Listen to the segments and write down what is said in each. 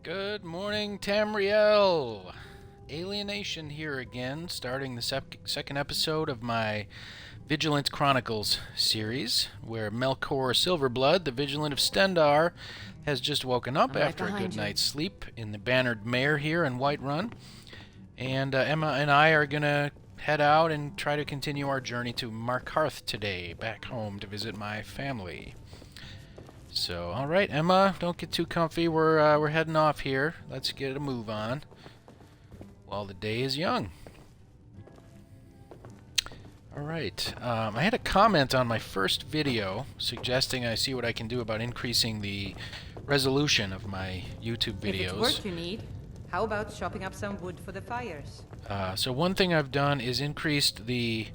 Good morning, Tamriel. Alienation here again, starting the second episode of my Vigilant Chronicles series, where Melkor Silverblood, the Vigilant of Stendarr, has just woken up after a good night's sleep in the Bannered Mare here in Whiterun. And Emma and I are going to head out and try to continue our journey to Markarth today, back home to visit my family. So, all right, Emma, don't get too comfy. We're heading off here. Let's get a move on while the day is young. All right. I had a comment on my first video suggesting I see what I can do about increasing the resolution of my YouTube videos. If it's work you need, how about chopping up some wood for the fires? So one thing I've done is increased the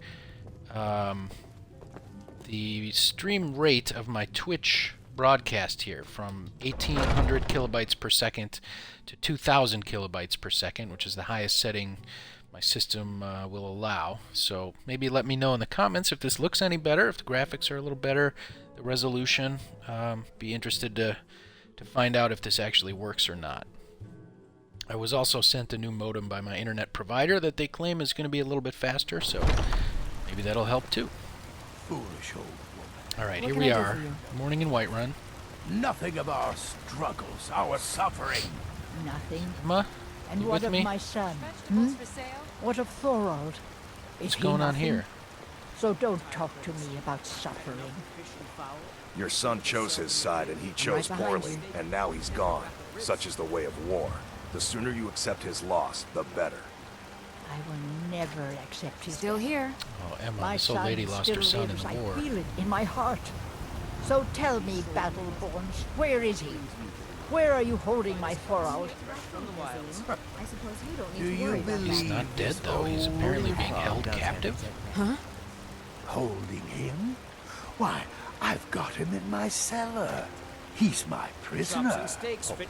stream rate of my Twitch broadcast here from 1800 kilobytes per second to 2000 kilobytes per second, which is the highest setting my system will allow. So maybe let me know in the comments if this looks any better, if the graphics are a little better, the resolution. Be interested to find out if this actually works or not. I was also sent a new modem by my internet provider that they claim is going to be a little bit faster, so maybe that'll help too. Foolish old woman. Alright, here we are. Morning in Whiterun. Nothing of our struggles, our suffering. Nothing. Emma, And you what with of me? my son? For sale? What of Thorold? What's going on here? So don't talk to me about suffering. Your son chose his side and he chose right behind poorly, you. and now he's gone. Such is the way of war. The sooner you accept his loss, the better. I will never accept his Still death. here. Oh, Emma, My this old son lady lost still her son in lives. the I war. feel it in my heart. So tell me, Battleborns, where is he? Where are you holding my Thorold? I suppose you don't Do need to you worry about believe He's not dead, though. He's apparently being held captive. Huh? Holding him? Why, I've got him in my cellar. He's my prisoner.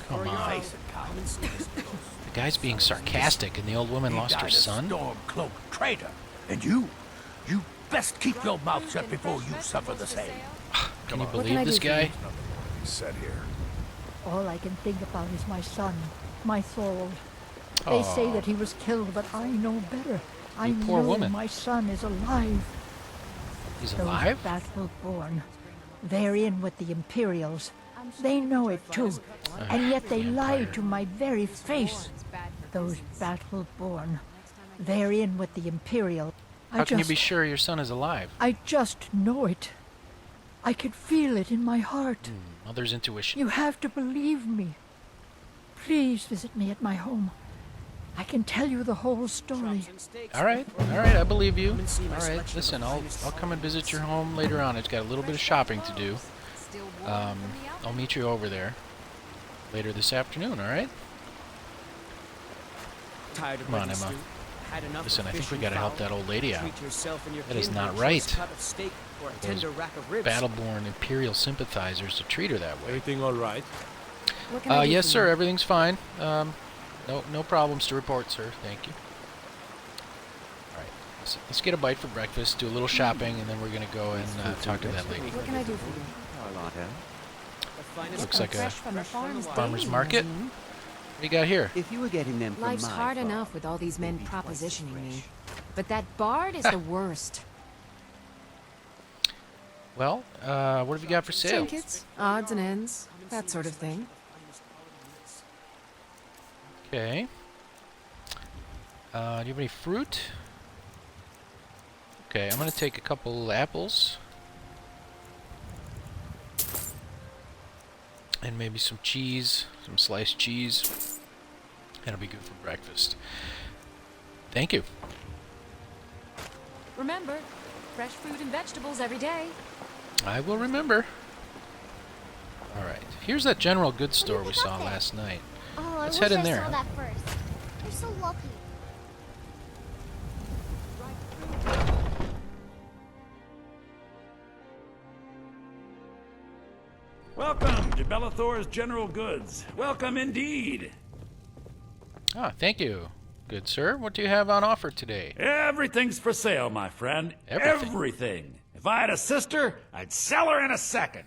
Come on. Face it, Commons. The guy's being sarcastic, and the old woman lost her son? Storm-cloaked traitor. And you best keep your mouth shut before you suffer the same. Can you What can believe I this do for guy? you? You said here. All I can think about is my son, my Thorold. They say Aw. that he was killed, but I know better. I You poor know woman. my son is alive. He's Those alive? Battleborn, they're in with the Imperials. They know it too, and yet they lie to my very face. Those Battleborn, they're in with the Imperial. How can you be sure your son is alive? I just know it. I can feel it in my heart. Mother's intuition. You have to believe me. Please visit me at my home. I can tell you the whole story. All right, I believe you. All right, listen, I'll come and visit your home later on. It's got a little bit of shopping to do. I'll meet you over there later this afternoon, all right? Come on, Emma. Listen, I think we gotta help that old lady out. That is not right. Those Battleborn Imperial sympathizers to treat her that way. Everything all right? What can I do Yes, for sir, you? everything's fine. No problems to report, sir. Thank you. All right, let's get a bite for breakfast, do a little shopping, and then we're gonna go and talk to that lady. What can I do for you? Looks like a Fresh from the farms farmer's daily, market. mhm. What do you got here? If you were getting them from Life's my hard farm, enough with all these men they'd be twice as propositioning me. fresh. But that bard is the worst. Well, what have you got for sale? Trinkets, odds and ends, that sort of thing. Okay. Do you have any fruit? Okay, I'm gonna take a couple apples. And maybe some cheese, some sliced cheese. That'll be good for breakfast. Thank you. Remember, fresh fruit and vegetables every day. I will remember. Alright, here's that general goods store we saw last night. Oh, Let's I head wish in I there. saw that first. You're so lucky. Welcome to Bellathor's General Goods. Welcome indeed. Ah, thank you. Good sir. What do you have on offer today? Everything's for sale, my friend. Everything? Everything. If I had a sister, I'd sell her in a second.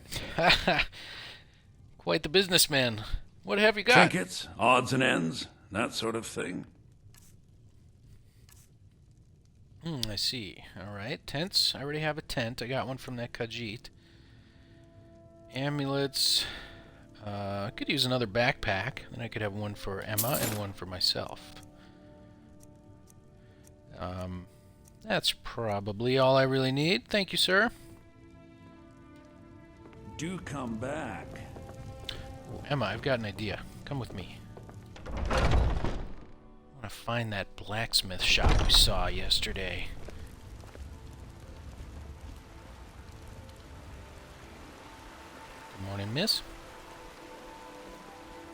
Quite the businessman. What have you got? Trinkets, odds and ends, that sort of thing. I see. Alright, tents. I already have a tent. I got one from that Khajiit. Amulets. I could use another backpack. Then I could have one for Emma and one for myself. That's probably all I really need. Thank you, sir. Do come back. Ooh, Emma, I've got an idea. Come with me. I want to find that blacksmith shop we saw yesterday. Good morning, miss.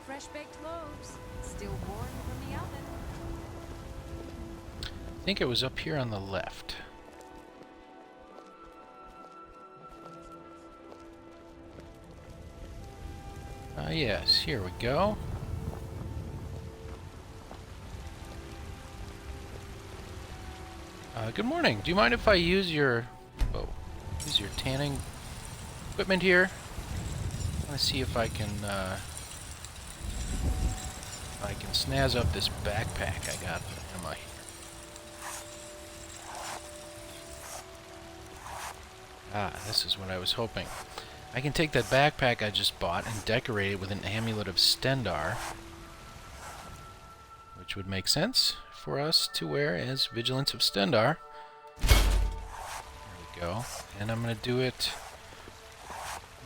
Fresh baked loaves, still warm from the oven. I think it was up here on the left. Yes, here we go. Good morning. Do you mind if I use your tanning equipment here? I want to see if I can snazz up this backpack I got from Emma here. This is what I was hoping. I can take that backpack I just bought and decorate it with an amulet of Stendarr, which would make sense for us to wear as Vigilants of Stendarr. There we go. And I'm going to do it...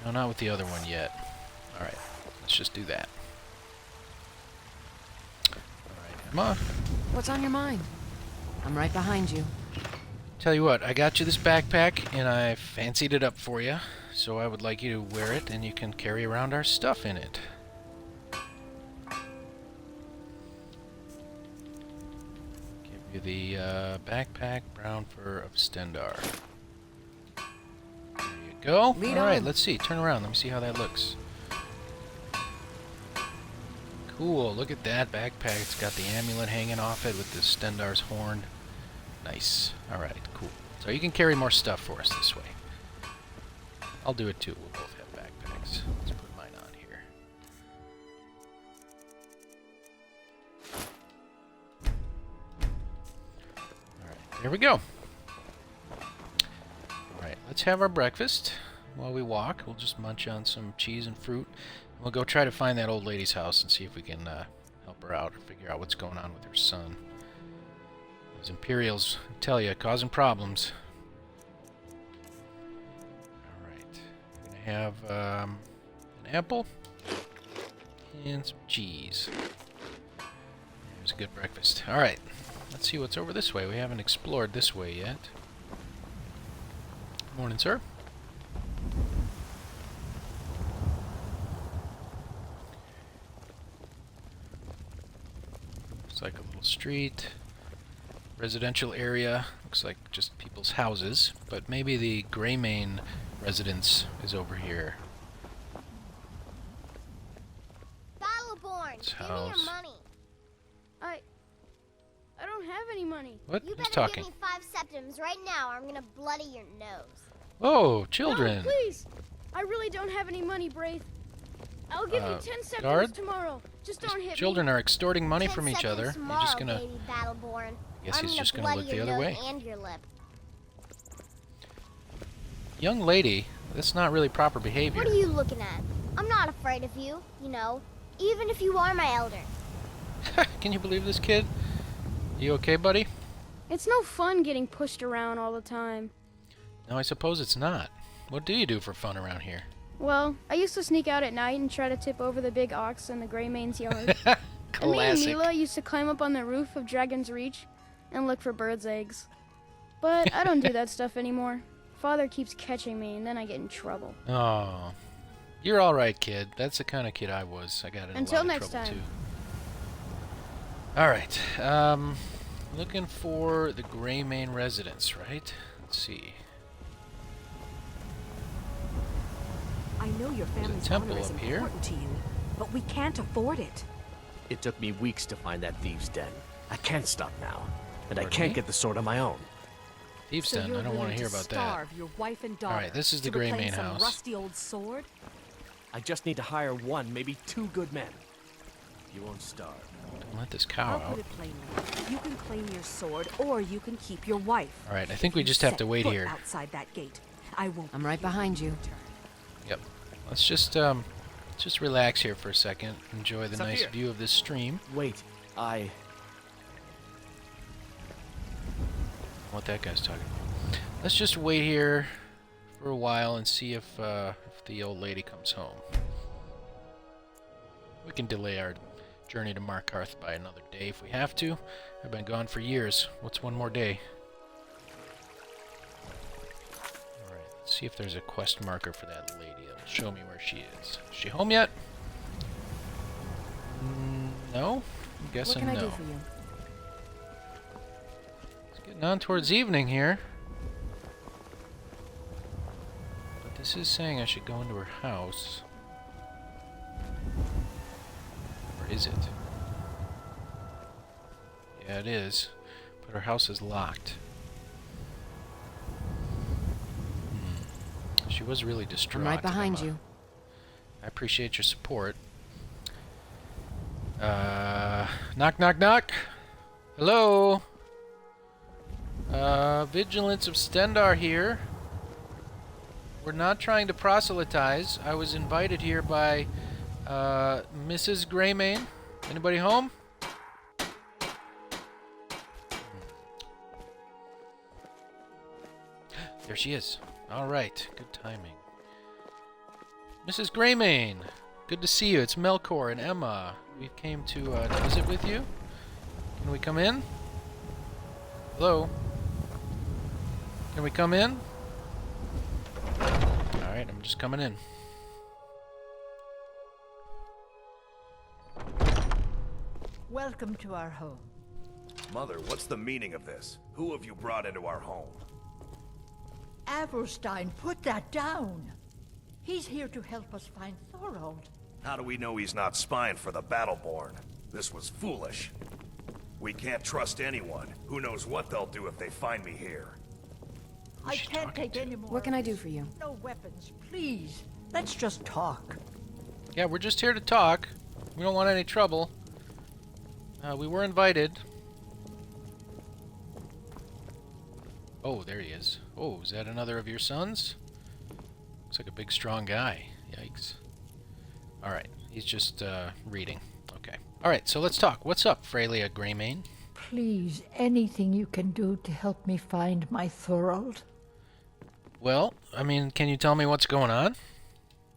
No, not with the other one yet. Alright, let's just do that. Alright, Emma. What's on your mind? I'm right behind you. Tell you what, I got you this backpack, and I fancied it up for you, so I would like you to wear it, and you can carry around our stuff in it. Give you the backpack, brown fur of Stendarr. There you go. Alright, let's see. Turn around. Let me see how that looks. Cool. Look at that backpack. It's got the amulet hanging off it with the Stendarr's horn. Nice. Alright, cool. So you can carry more stuff for us this way. I'll do it too. We'll both have backpacks. Let's put mine on here. Alright, there we go. Alright, let's have our breakfast while we walk. We'll just munch on some cheese and fruit. We'll go try to find that old lady's house and see if we can help her out or figure out what's going on with her son. Those Imperials, I tell you, causing problems. Alright. We're going to have an apple and some cheese. There's a good breakfast. Alright. Let's see what's over this way. We haven't explored this way yet. Morning, sir. Looks like a little street. Residential area. Looks like just people's houses, but maybe the Greymane residence is over here. Battleborn, give me your money. I don't have any money. What? You Who's better talking? give me 5 septims right now or I'm gonna bloody your nose. Oh, children. No, please. I really don't have any money, Braith. I'll give you 10 septims guard? tomorrow. Just don't hit Children me. are extorting money 10 from each other. septims You're just tomorrow, gonna... baby Battleborn. Guess I'm he's just gonna bloody look the your other nose way. and your lip. Young lady, that's not really proper behavior. What are you looking at? I'm not afraid of you, you know, even if you are my elder. Can you believe this kid? You okay, buddy? It's no fun getting pushed around all the time. No, I suppose it's not. What do you do for fun around here? Well, I used to sneak out at night and try to tip over the big ox in the Greymane's yard. And me and Classic. Mila used to climb up on the roof of Dragon's Reach and look for birds' eggs. But I don't do that stuff anymore. Father keeps catching me, and then I get in trouble. Oh, you're all right, kid. That's the kind of kid I was. I got in Until a lot next of trouble time. too. All right. Looking for the Greymane residence, right? Let's see. I know your family's temple honor is up here. important to you, but we can't afford it. It took me weeks to find that thieves' den. I can't stop now, and I Pardon can't me? get the sword on my own. Thieves' So Den. you're I don't want to willing hear about that. starve your wife and daughter Alright, this is the to reclaim Greymane some house. rusty old sword? I just need to hire one, maybe two good men. You won't starve. Don't let this cow I'll out. put it plainly. You can claim your sword, or you can keep your wife. Alright, I think we just have to wait here. Outside that gate, I won't. I'm right behind you. Yep. Let's just relax here for a second. Enjoy the nice view of this stream. Wait, What that guy's talking about. Let's just wait here for a while and see if the old lady comes home. We can delay our journey to Markarth by another day if we have to. I've been gone for years. What's one more day? Alright, let's see if there's a quest marker for that lady that'll show me where she is. Is she home yet? No? I'm guessing What can no. I do for you? It's getting on towards evening here. But this is saying I should go into her house. Or is it? Yeah, it is. But her house is locked. She was really distraught. I'm right behind Emma. you. I appreciate your support. Knock, knock, knock. Hello. Vigilance of Stendar here. We're not trying to proselytize. I was invited here by Mrs. Greymane. Anybody home? There she is. All right, good timing. Mrs. Greymane, good to see you. It's Melkor and Emma. We came to visit with you. Can we come in? Hello? Can we come in? Alright, I'm just coming in. Welcome to our home. Mother, what's the meaning of this? Who have you brought into our home? Avelstein, put that down. He's here to help us find Thorold. How do we know he's not spying for the Battleborn? This was foolish. We can't trust anyone. Who knows what they'll do if they find me here? I can't take any more. What can I do for you? No weapons, please. Let's just talk. Yeah, we're just here to talk. We don't want any trouble. We were invited. Oh, there he is. Oh, is that another of your sons? Looks like a big, strong guy. Yikes. Alright, he's just reading. Okay. Alright, so let's talk. What's up, Raelia Greymane? Please, anything you can do to help me find my Thorold? Well, I mean, can you tell me what's going on?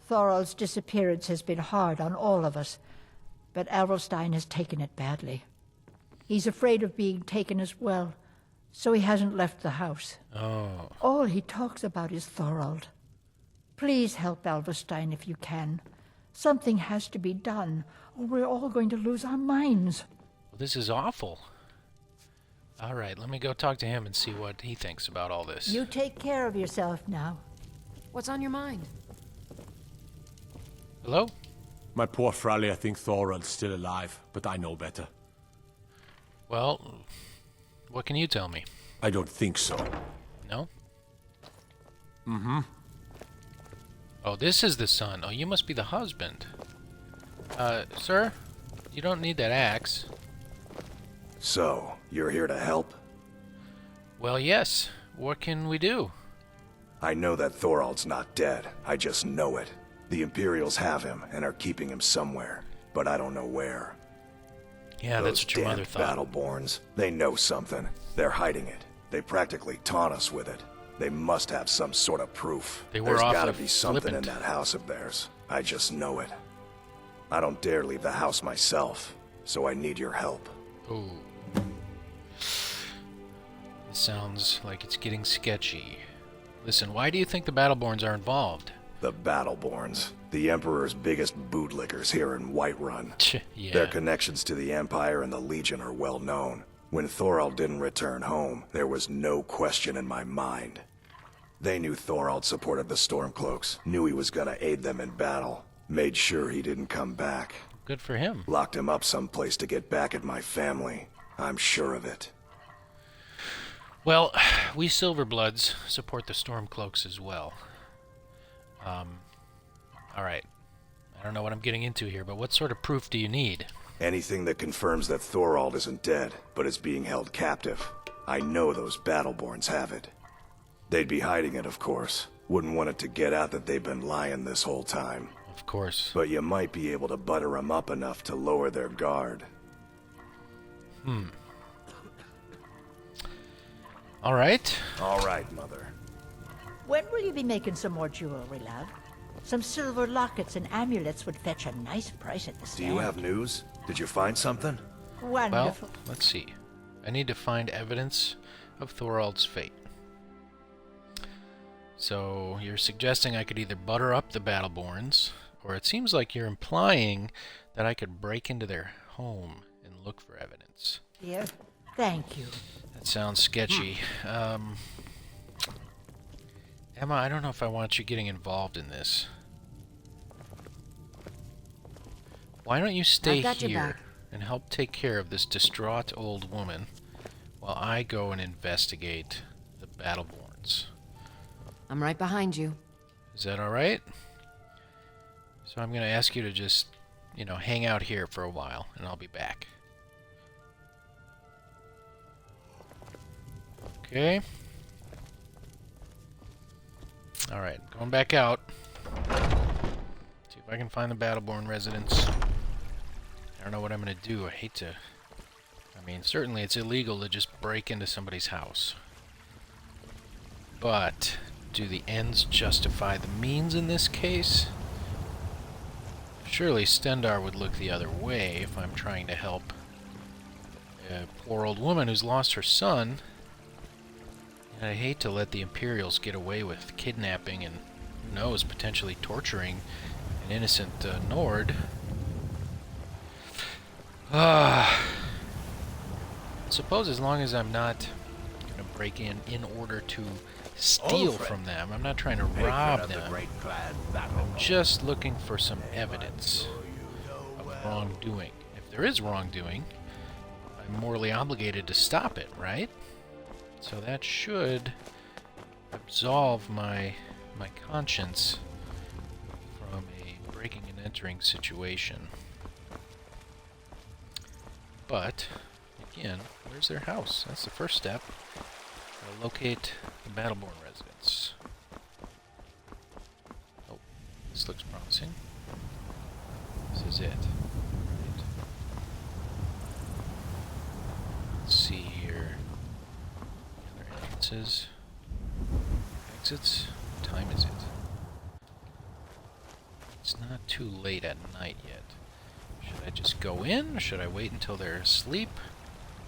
Thorold's disappearance has been hard on all of us, but Avelstein has taken it badly. He's afraid of being taken as well, so he hasn't left the house. Oh. All he talks about is Thorold. Please help Avelstein if you can. Something has to be done, or we're all going to lose our minds. Well, this is awful. Alright, let me go talk to him and see what he thinks about all this. You take care of yourself now. What's on your mind? Hello? My poor Fralia thinks Thorold's still alive, but I know better. Well, what can you tell me? I don't think so. No? Mm-hmm. Oh, this is the son. Oh, you must be the husband. Sir? You don't need that axe. So, you're here to help? Well, yes. What can we do? I know that Thorold's not dead. I just know it. The Imperials have him and are keeping him somewhere, but I don't know where. Yeah, that's what your mother thought. Battleborns, they know something. They're hiding it. They practically taunt us with it. They must have some sort of proof. They were There's awfully gotta be something flippant. in that house of theirs. I just know it. I don't dare leave the house myself, so I need your help. Ooh. This sounds like it's getting sketchy. Listen, why do you think the Battleborns are involved? The Battleborns, the Emperor's biggest bootlickers here in Whiterun. Yeah. Their connections to the Empire and the Legion are well known. When Thorold didn't return home, there was no question in my mind. They knew Thorold supported the Stormcloaks, knew he was gonna aid them in battle, made sure he didn't come back. Good for him. Locked him up someplace to get back at my family. I'm sure of it. Well, we Silverbloods support the Stormcloaks as well. Alright. I don't know what I'm getting into here, but what sort of proof do you need? Anything that confirms that Thorald isn't dead, but is being held captive. I know those Battleborns have it. They'd be hiding it, of course. Wouldn't want it to get out that they've been lying this whole time. Of course. But you might be able to butter them up enough to lower their guard. All right. All right, Mother. When will you be making some more jewelry, love? Some silver lockets and amulets would fetch a nice price at the Do stand. you have news? Did you find something? Wonderful. Well, let's see. I need to find evidence of Thorald's fate. So, you're suggesting I could either butter up the Battleborns, or it seems like you're implying that I could break into their home and look for evidence. Dear, thank you. That sounds sketchy. Emma, I don't know if I want you getting involved in this. Why don't you stay here and help take care of this distraught old woman while I go and investigate the Battleborns? I'm right behind you. Is that alright? So I'm going to ask you to just, hang out here for a while, and I'll be back. Okay. Alright, going back out. See if I can find the Battleborn residence. I don't know what I'm going to do. I hate to... certainly it's illegal to just break into somebody's house. But, do the ends justify the means in this case? Surely Stendar would look the other way if I'm trying to help a poor old woman who's lost her son. And I hate to let the Imperials get away with kidnapping and, who knows, potentially torturing an innocent Nord. I suppose as long as I'm not going to break in order to steal from them, I'm not trying to rob them, I'm just looking for some evidence of wrongdoing. If there is wrongdoing, I'm morally obligated to stop it, right? So that should absolve my conscience from a breaking and entering situation. But, again, where's their house? That's the first step. I'll locate the Battleborn residence. Oh, this looks promising. This is it. Right. Let's see here. Other entrances. Exits. What time is it? It's not too late at night yet. Should I just go in, or should I wait until they're asleep?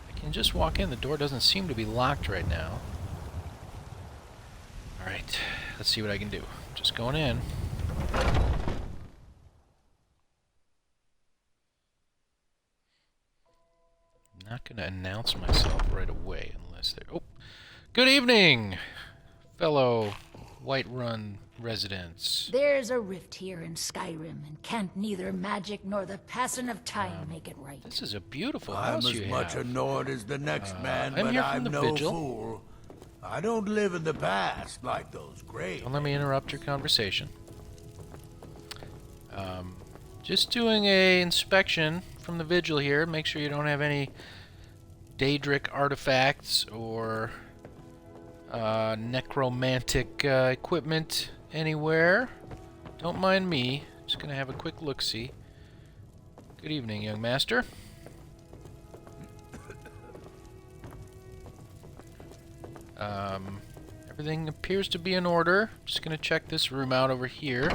I can just walk in. The door doesn't seem to be locked right now. Alright, let's see what I can do. Just going in. I'm not going to announce myself right away unless they're... Oh! Good evening, fellow Whiterun residents. There's a rift here in Skyrim, and can't neither magic nor the passing of time make it right. This is a beautiful I'm house as you much have. a Nord as the next man, I'm but here from I'm the no Vigil. fool. I don't live in the past like those great. Don't let me interrupt your conversation. Just doing a inspection from the Vigil here. Make sure you don't have any Daedric artifacts or necromantic equipment anywhere. Don't mind me. Just gonna have a quick look-see. Good evening, young master. Everything appears to be in order. Just gonna check this room out over here.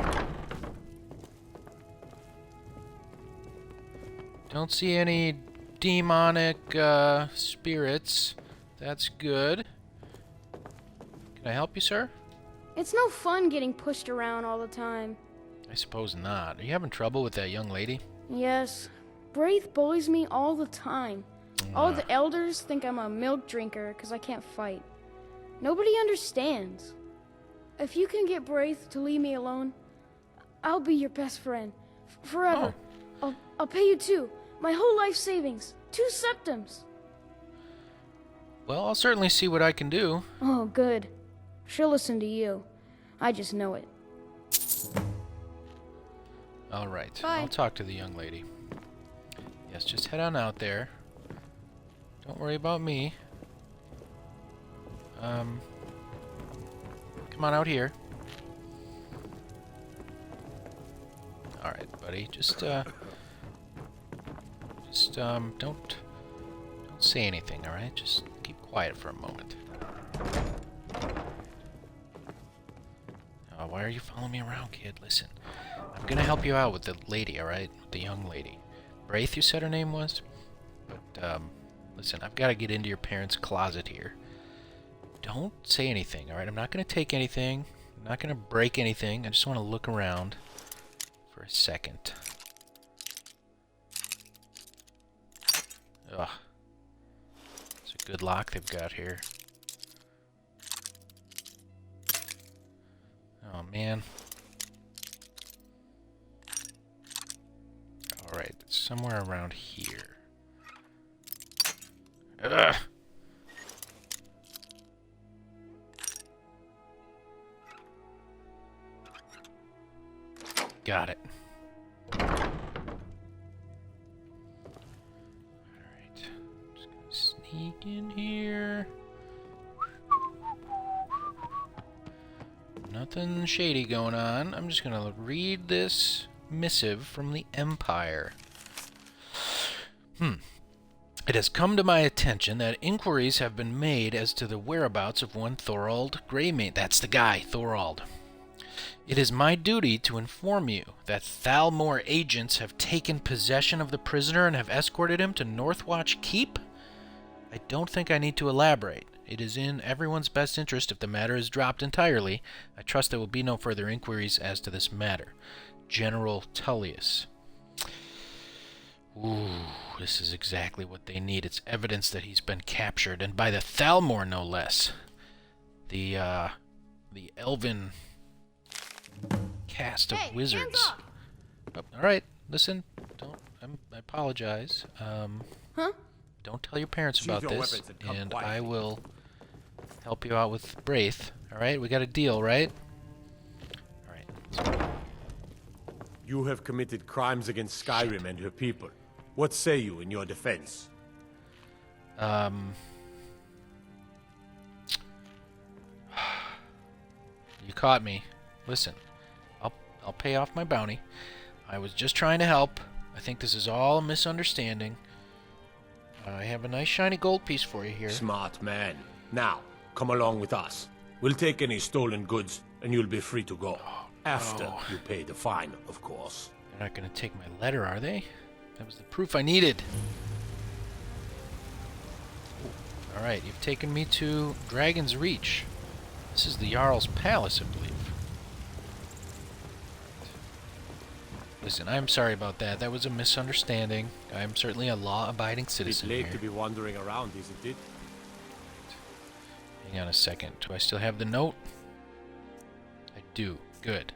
Don't see any demonic spirits. That's good. Can I help you, sir? It's no fun getting pushed around all the time. I suppose not. Are you having trouble with that young lady? Yes. Braith bullies me all the time. All the elders think I'm a milk drinker because I can't fight. Nobody understands. If you can get Braith to leave me alone, I'll be your best friend. Forever. Oh. I'll pay you too. My whole life savings. 2 septums. Well, I'll certainly see what I can do. Oh, good. She'll listen to you. I just know it. All right. Bye. I'll talk to the young lady. Yes, just head on out there. Don't worry about me. Come on out here. Alright, buddy. Just don't say anything, alright? Just keep quiet for a moment. Oh, why are you following me around, kid? Listen, I'm gonna help you out with the lady, alright? With the young lady. Braith, you said her name was? But, listen, I've got to get into your parents' closet here. Don't say anything, alright? I'm not gonna take anything. I'm not gonna break anything. I just want to look around for a second. Ugh. It's a good lock they've got here. Oh, man. Alright, it's somewhere around here. Ugh! Got it. Alright. Just gonna sneak in here. Nothing shady going on. I'm just gonna read this missive from the Empire. It has come to my attention that inquiries have been made as to the whereabouts of one Thorald Greymane. That's the guy, Thorald. It is my duty to inform you that Thalmor agents have taken possession of the prisoner and have escorted him to Northwatch Keep. I don't think I need to elaborate. It is in everyone's best interest if the matter is dropped entirely. I trust there will be no further inquiries as to this matter. General Tullius. Ooh, this is exactly what they need. It's evidence that he's been captured, and by the Thalmor, no less. The elven cast of wizards. Oh, all right, listen. I apologize. Don't tell your parents about this, and I will help you out with Braith. All right, we got a deal, right? All right. You have committed crimes against Skyrim and her people. What say you in your defense? You caught me. Listen, I'll pay off my bounty. I was just trying to help. I think this is all a misunderstanding. I have a nice shiny gold piece for you here. Smart man. Now, come along with us. We'll take any stolen goods, and you'll be free to go. After you pay the fine, of course. They're not going to take my letter, are they? That was the proof I needed. Alright, you've taken me to Dragon's Reach. This is the Jarl's Palace, I believe. Listen, I'm sorry about that. That was a misunderstanding. I'm certainly a law-abiding citizen It's late here. to be wandering around, isn't it? Hang on a second. Do I still have the note? I do. Good.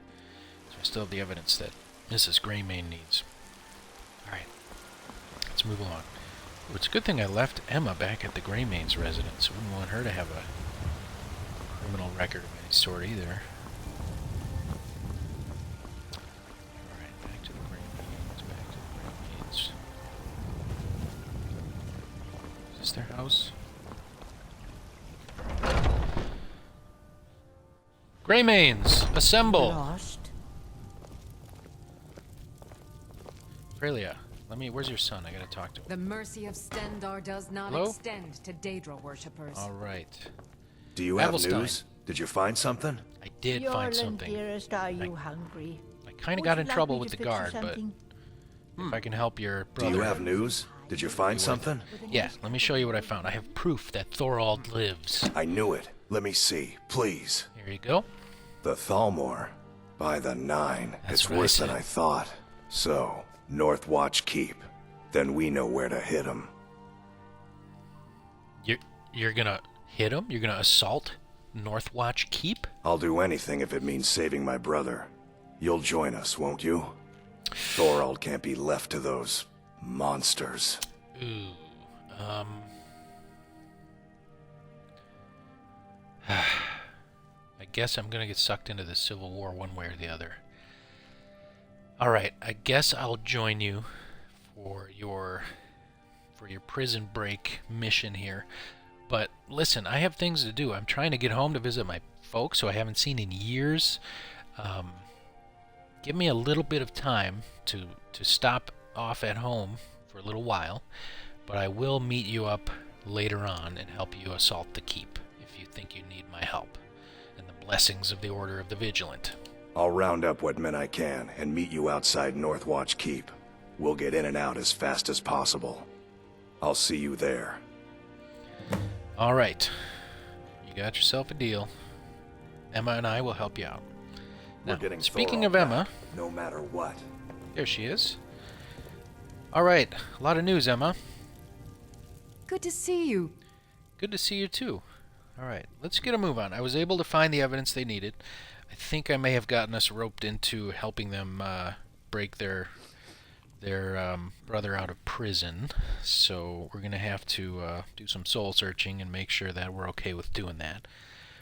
So I still have the evidence that Mrs. Greymane needs. Alright. Let's move along. Well, it's a good thing I left Emma back at the Greymane's residence. Wouldn't want her to have a criminal record of any sort either. Alright, back to the Greymanes. Back to the Greymanes. Is this their house? Greymanes, assemble! Lost? Raelia, where's your son? I gotta talk to him. The mercy of Stendarr does not Hello? extend to Daedra worshippers. Alright. Do you have Avelstein. news? Did you find something? I did find Yorland, something. dearest, are you hungry? I kinda Would got you in like trouble me with to the fix you guard, but something? if I can help your Do brother... you have news? Did you find something? Yeah, let me show you what I found. I have proof that Thorald lives. I knew it. Let me see, please. Here you go. The Thalmor. By the 9. That's It's what I worse than said. I thought. So, Northwatch Keep. Then we know where to hit him. You're gonna hit him? You're gonna assault Northwatch Keep? I'll do anything if it means saving my brother. You'll join us, won't you? Thorald can't be left to those monsters. Ooh, I guess I'm gonna get sucked into the Civil War one way or the other. Alright, I guess I'll join you for your for your prison break mission here. But listen, I have things to do. I'm trying to get home to visit my folks who I haven't seen in years. Give me a little bit of time to stop off at home for a little while, but I will meet you up later on and help you assault the keep if you think you need my help. And the blessings of the Order of the Vigilant. I'll round up what men I can and meet you outside Northwatch Keep. We'll get in and out as fast as possible. I'll see you there. All right. You got yourself a deal. Emma and I will help you out. Now, speaking of Emma, no matter what. There she is. All right. A lot of news, Emma. Good to see you. Good to see you, too. All right. Let's get a move on. I was able to find the evidence they needed. I think I may have gotten us roped into helping them break their brother out of prison. So we're going to have to do some soul searching and make sure that we're okay with doing that.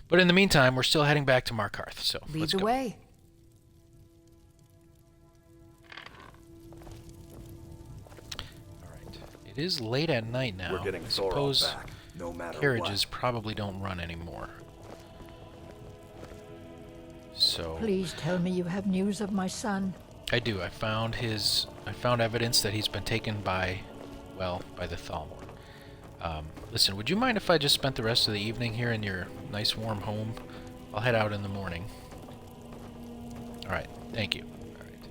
But in the meantime, we're still heading back to Markarth. So lead the way. All right. It is late at night now. We're getting I suppose back, no matter carriages what. probably don't run anymore. So Please tell me you have news of my son. I do. I found evidence that he's been taken by the Thalmor. Listen, would you mind if I just spent the rest of the evening here in your nice warm home? I'll head out in the morning. All right. Thank you. All right.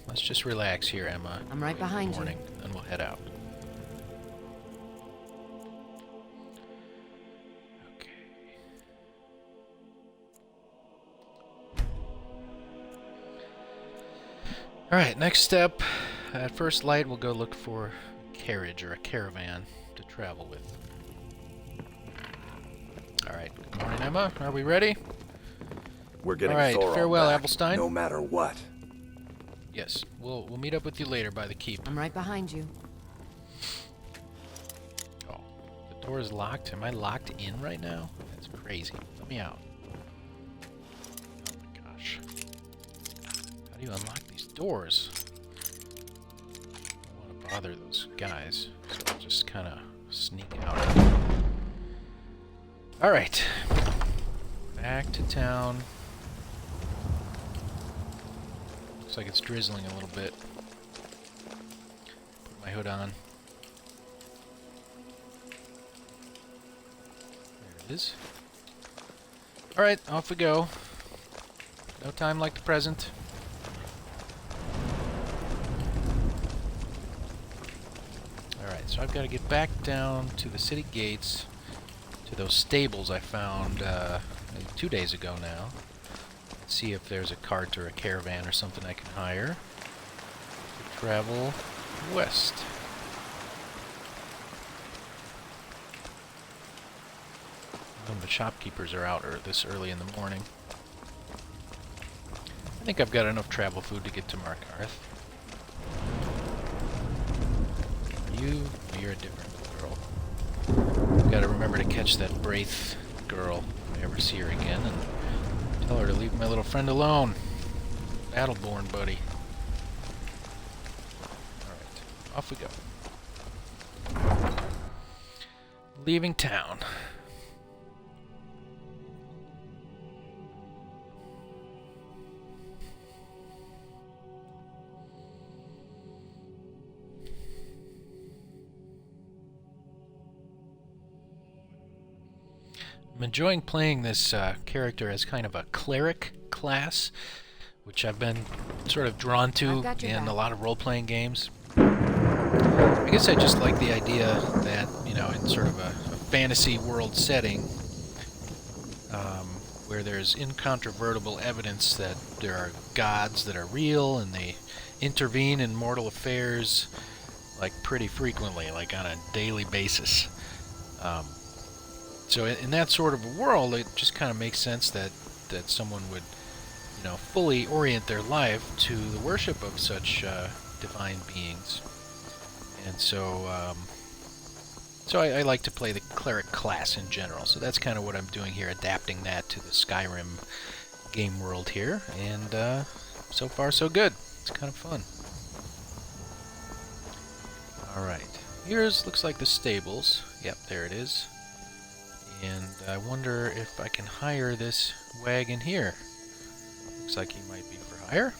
Let's just relax here, Emma. I'm right behind you. Morning, then we'll head out. Alright, next step. At first light, we'll go look for a carriage or a caravan to travel with. Alright, good morning, Emma. Are we ready? We're getting Alright, Thor farewell, back, Applestein. no matter what. Yes, we'll meet up with you later by the keep. I'm right behind you. Oh, the door is locked. Am I locked in right now? That's crazy. Let me out. Oh my gosh. How do you unlock these doors? I don't want to bother those guys, so I'll just kind of sneak out. Alright. Back to town. Looks like it's drizzling a little bit. Put my hood on. There it is. Alright, off we go. No time like the present. Alright, so I've got to get back down to the city gates, to those stables I found maybe 2 days ago now. See if there's a cart or a caravan or something I can hire to travel west. None of the shopkeepers are out this early in the morning. I think I've got enough travel food to get to Markarth. You're a different girl. I've got to remember to catch that Braith girl if I ever see her again, and tell her to leave my little friend alone. Battleborn buddy. Alright, off we go. Leaving town. I'm enjoying playing this character as kind of a cleric class, which I've been sort of drawn to in a lot of role-playing games. I guess I just like the idea that, you know, in sort of a fantasy world setting, where there's incontrovertible evidence that there are gods that are real and they intervene in mortal affairs like pretty frequently, like on a daily basis. So in that sort of a world, it just kind of makes sense that someone would, you know, fully orient their life to the worship of such divine beings. And so, I like to play the cleric class in general. So that's kind of what I'm doing here, adapting that to the Skyrim game world here. And so far, so good. It's kind of fun. Alright. Here's, looks like the stables. Yep, there it is. And I wonder if I can hire this wagon here. Looks like he might be for hire.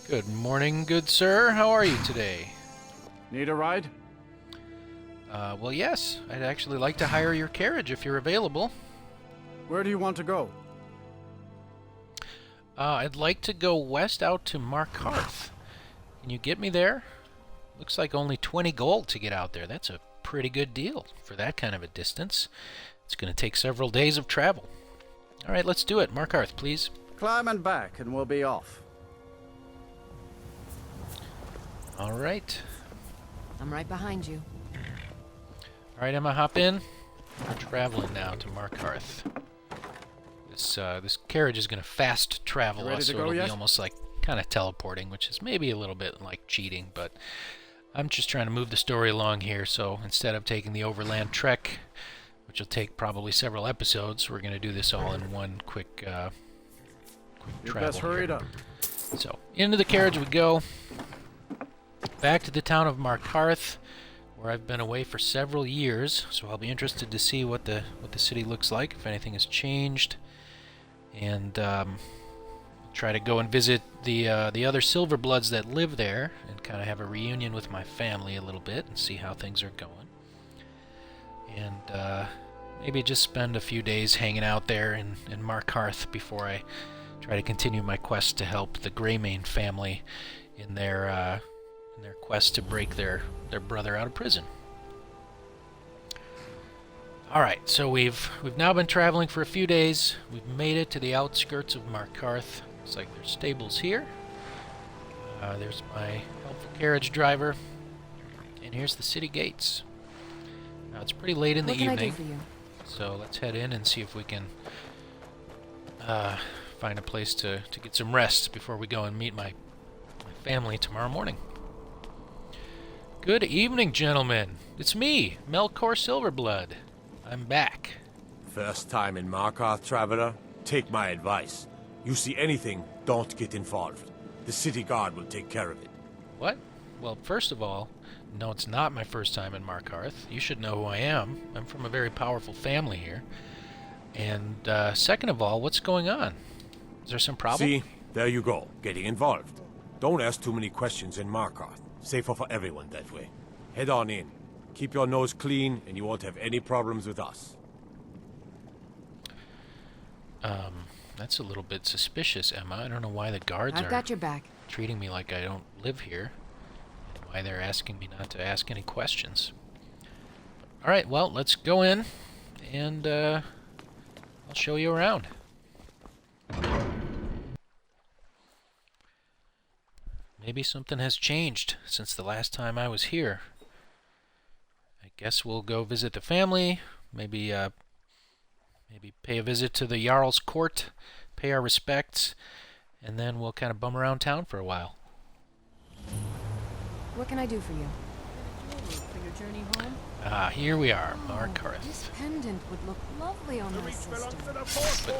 Good morning, good sir. How are you today? Need a ride? Well, yes. I'd actually like to hire your carriage if you're available. Where do you want to go? I'd like to go west out to Markarth. Can you get me there? Looks like only 20 gold to get out there. That's a pretty good deal for that kind of a distance. It's going to take several days of travel. Alright, let's do it. Markarth, please. Climb and back and we'll be off. Alright. I'm right behind you. Alright, Emma, hop in. We're traveling now to Markarth. This carriage is going to fast travel us, so it'll be almost like kind of teleporting, which is maybe a little bit like cheating, but I'm just trying to move the story along here, so instead of taking the overland trek, which will take probably several episodes, we're going to do this all in one quick travel. Best hurry it up. So, into the carriage we go. Back to the town of Markarth, where I've been away for several years, so I'll be interested to see what the city looks like, if anything has changed, and try to go and visit the other Silverbloods that live there, and kind of have a reunion with my family a little bit, and see how things are going, and maybe just spend a few days hanging out there in Markarth before I try to continue my quest to help the Greymane family in their quest to break their brother out of prison. Alright, so we've now been traveling for a few days. We've made it to the outskirts of Markarth. Looks like there's stables here. There's my helpful carriage driver. And here's the city gates. Now it's pretty late in the evening. What can I do for you? So let's head in and see if we can find a place to get some rest before we go and meet my family tomorrow morning. Good evening, gentlemen. It's me, Melkor Silverblood. I'm back. First time in Markarth, traveler? Take my advice. You see anything, don't get involved. The city guard will take care of it. What? Well, first of all, no, it's not my first time in Markarth. You should know who I am. I'm from a very powerful family here. And second of all, what's going on? Is there some problem? See, there you go, getting involved. Don't ask too many questions in Markarth. Safer for everyone that way. Head on in. Keep your nose clean, and you won't have any problems with us. That's a little bit suspicious, Emma. I don't know why the guards I've got your back. Treating me like I don't live here, and why they're asking me not to ask any questions. Alright, well, let's go in, and I'll show you around. Maybe something has changed since the last time I was here. I guess we'll go visit the family, maybe pay a visit to the Jarl's court, pay our respects, and then we'll kind of bum around town for a while. What can I do for you? For your journey home? Here we are, Markarth. This pendant would look lovely on my sister.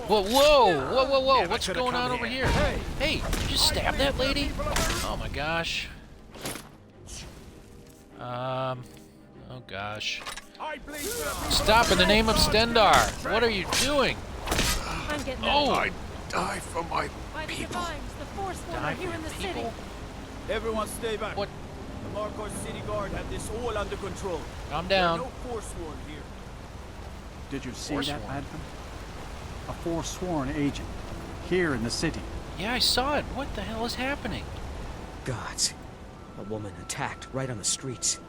Whoa! Yeah, what's going on over here? Hey, did you just stab that lady? Oh my gosh. Oh gosh. Stop in the name of Stendar! What are you doing? I die for my people. Die for your people? Everyone stay back. What? The Markarth City Guard have this all under control. Calm down. No forsworn here. Did you see that, madman? A forsworn agent, here in the city. Yeah, I saw it. What the hell is happening? Gods. A woman attacked right on the streets.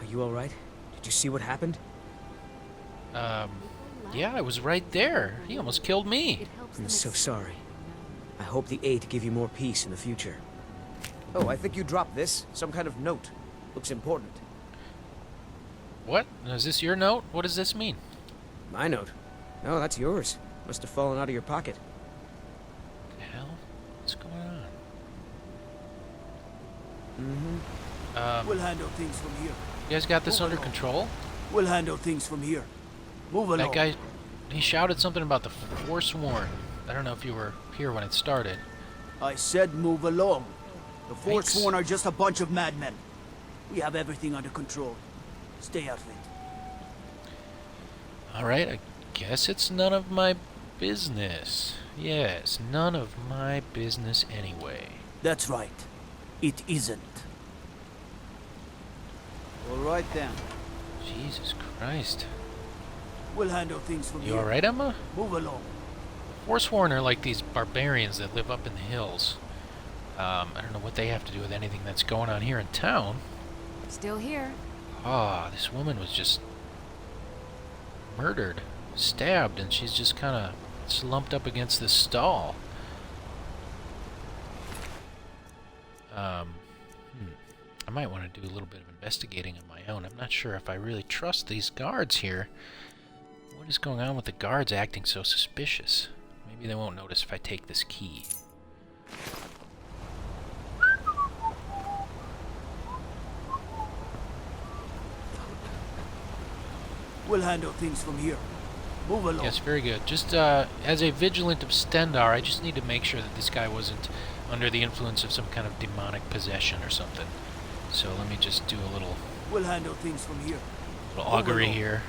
Are you alright? Did you see what happened? Yeah, I was right there. He almost killed me. I'm so sorry. I hope the Eight give you more peace in the future. Oh, I think you dropped this. Some kind of note. Looks important. What? Is this your note? What does this mean? My note? Oh, that's yours. Must have fallen out of your pocket. What the hell? What's going on? We'll handle things from here. You guys got this under control? We'll handle things from here. Move along. That guy, he shouted something about the Forsworn. I don't know if you were here when it started. I said move along. The Forsworn are just a bunch of madmen. We have everything under control. Stay out of it. Alright, I guess it's none of my business. Yes, none of my business anyway. That's right. It isn't. All right then. Jesus Christ. We'll handle things from here. You alright, Emma? Move along. Forsworn are like these barbarians that live up in the hills. I don't know what they have to do with anything that's going on here in town. Still here. Ah, this woman was just murdered, stabbed, and she's just kind of slumped up against this stall. I might want to do a little bit of investigating on my own. I'm not sure if I really trust these guards here. What is going on with the guards acting so suspicious? Maybe they won't notice if I take this key. We'll handle things from here. Move along. Yes, very good. Just as a Vigilant of Stendar, I just need to make sure that this guy wasn't under the influence of some kind of demonic possession or something. So let me just do a little, We'll handle things from here. little augury here.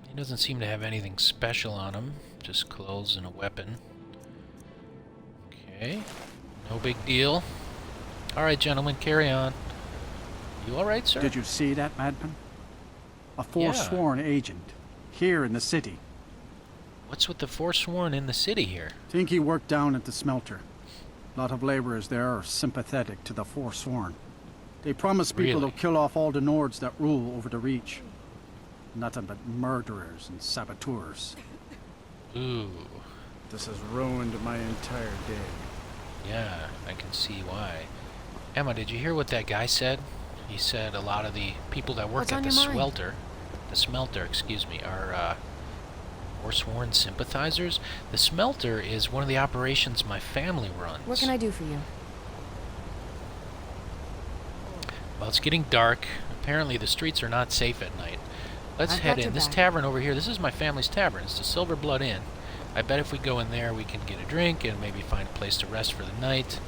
He doesn't seem to have anything special on him, just clothes and a weapon. Okay, no big deal. Alright, gentlemen, carry on. You alright, sir? Did you see that madman? A forsworn agent, here in the city. What's with the Forsworn in the city here? Think he worked down at the smelter. A lot of laborers there are sympathetic to the Forsworn. They promise people Really? to kill off all the Nords that rule over the Reach. Nothing but murderers and saboteurs. Ooh. This has ruined my entire day. Yeah, I can see why. Emma, did you hear what that guy said? He said a lot of the people that work What's at on the your mind? smelter, excuse me, are Forsworn sympathizers. The smelter is one of the operations my family runs. What can I do for you? Well, it's getting dark. Apparently the streets are not safe at night. Let's I've head got in. your This back. tavern over here, this is my family's tavern. It's the Silver Blood Inn. I bet if we go in there, we can get a drink and maybe find a place to rest for the night.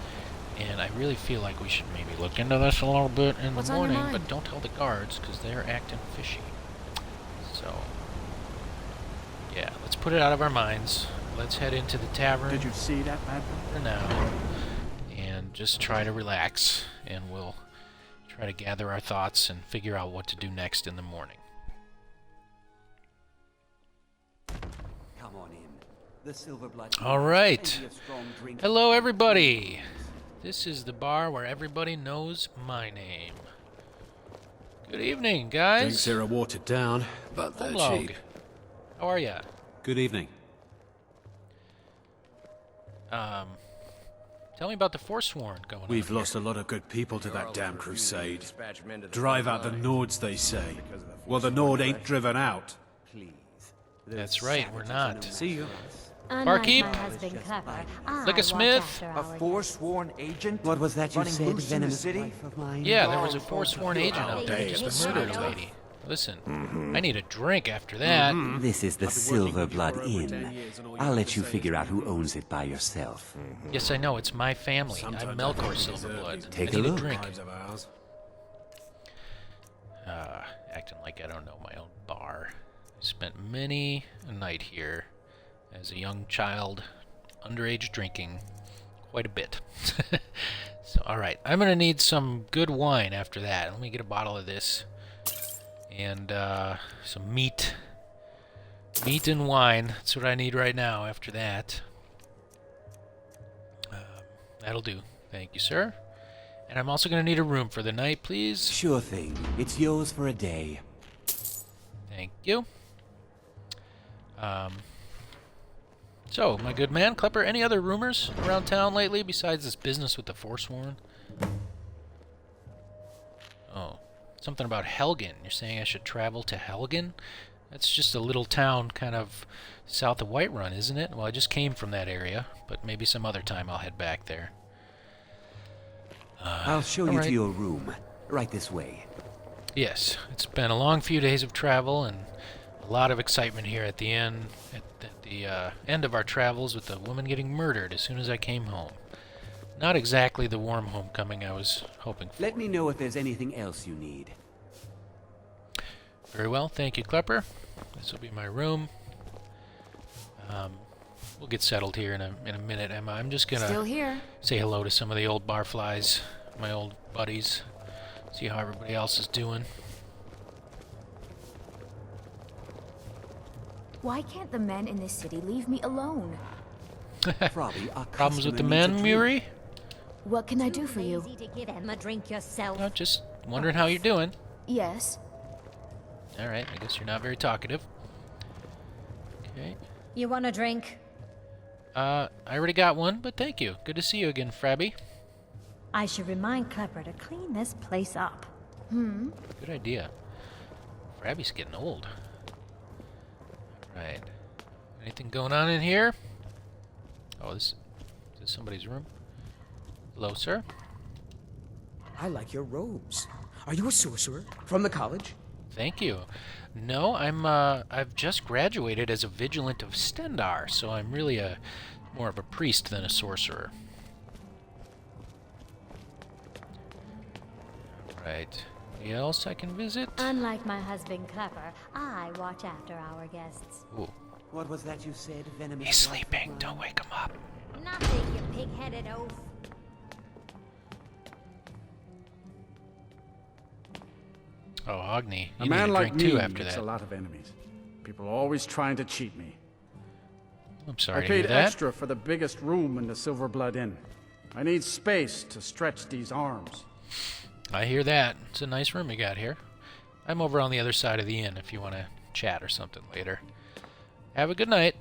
And I really feel like we should maybe look into this a little bit in What's the on your morning, mind? but don't tell the guards because they're acting fishy. So, yeah, let's put it out of our minds. Let's head into the tavern Did you see that madman? for now and just try to relax, and we'll try to gather our thoughts and figure out what to do next in the morning. Come on in. The Silver Blood. All right. Plenty of strong drink. Hello, everybody. This is the bar where everybody knows my name. Good evening, guys. Drinks here are watered down, but they're Hello. cheap. How are ya? Good evening. Tell me about the Forsworn going on. We've here. lost a lot of good people to that damn crusade. Drive out the Nords, they say. Well, the Nord ain't driven out. That's right, we're not. See you. Barkeep, like a smith. A forsworn agent? What was that you running said, loose in the venomous city? wife of mine? Yeah, there was a Forsworn agent out there just murdered a lady. Listen, I need a drink after that. This is the Silver Blood Inn. I'll let you figure out who owns it by yourself. Yes, I know, it's my family. I'm Melkor Silverblood. Take I a need look. a drink. Acting like I don't know my own bar. I spent many a night here as a young child, underage drinking quite a bit. So, alright, I'm gonna need some good wine after that. Let me get a bottle of this. And some meat. Meat and wine. That's what I need right now after that. That'll do. Thank you, sir. And I'm also going to need a room for the night, please. Sure thing. It's yours for a day. Thank you. So, my good man, Klepper, any other rumors around town lately besides this business with the Forsworn? Oh, something about Helgen. You're saying I should travel to Helgen? That's just a little town kind of south of Whiterun, isn't it? Well, I just came from that area, but maybe some other time I'll head back there. I'll show you to your room. Right this way. Yes, it's been a long few days of travel and a lot of excitement here at the end, at the end of our travels with the woman getting murdered as soon as I came home. Not exactly the warm homecoming I was hoping for. Let me know if there's anything else you need. Very well, thank you, Klepper. This will be my room. We'll get settled here in a minute, Emma. I'm just gonna Still here. say hello to some of the old barflies, my old buddies. See how everybody else is doing. Why can't the men in this city leave me alone? Problems with the men, Muri? What can I do for you? To give Emma a drink yourself. No, just wondering how you're doing. Yes. Alright, I guess you're not very talkative. Okay. You want a drink? I already got one, but thank you. Good to see you again, Frabby. I should remind Klepper to clean this place up. Good idea. Frabby's getting old. Right. Anything going on in here? Oh, is this somebody's room? Hello, sir. I like your robes. Are you a sorcerer? From the college? Thank you. No, I've just graduated as a Vigilant of Stendar, so I'm really more of a priest than a sorcerer. Right. Anybody else I can visit? Unlike my husband Klepper, I watch after our guests. Ooh. What was that you said, venomous? He's sleeping. Don't wake him up. Nothing, you pig-headed oaf. Oh, Agni, A you man need a like drink me too after makes that. a lot of enemies. People are always trying to cheat me. I'm sorry I to hear paid that. extra for the biggest room in the Silver Blood Inn. I need space to stretch these arms. I hear that. It's a nice room you got here. I'm over on the other side of the inn if you want to chat or something later. Have a good night.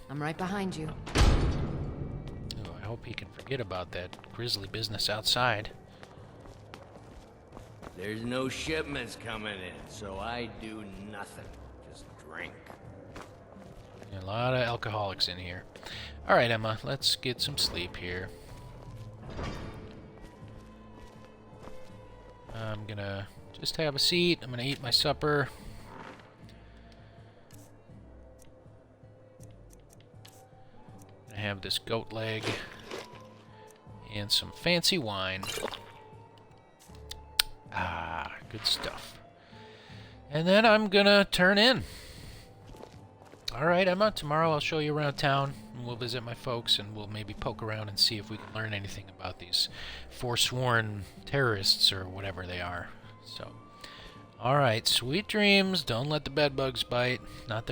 I'm right behind you. Oh, I hope he can forget about that grisly business outside. There's no shipments coming in, so I do nothing. Just drink. A lot of alcoholics in here. Alright, Emma, let's get some sleep here. I'm gonna just have a seat. I'm gonna eat my supper. I have this goat leg and some fancy wine. Ah, good stuff. And then I'm gonna turn in. Alright, Emma, tomorrow I'll show you around town, and we'll visit my folks, and we'll maybe poke around and see if we can learn anything about these forsworn terrorists or whatever they are. So, alright, sweet dreams. Don't let the bedbugs bite. Not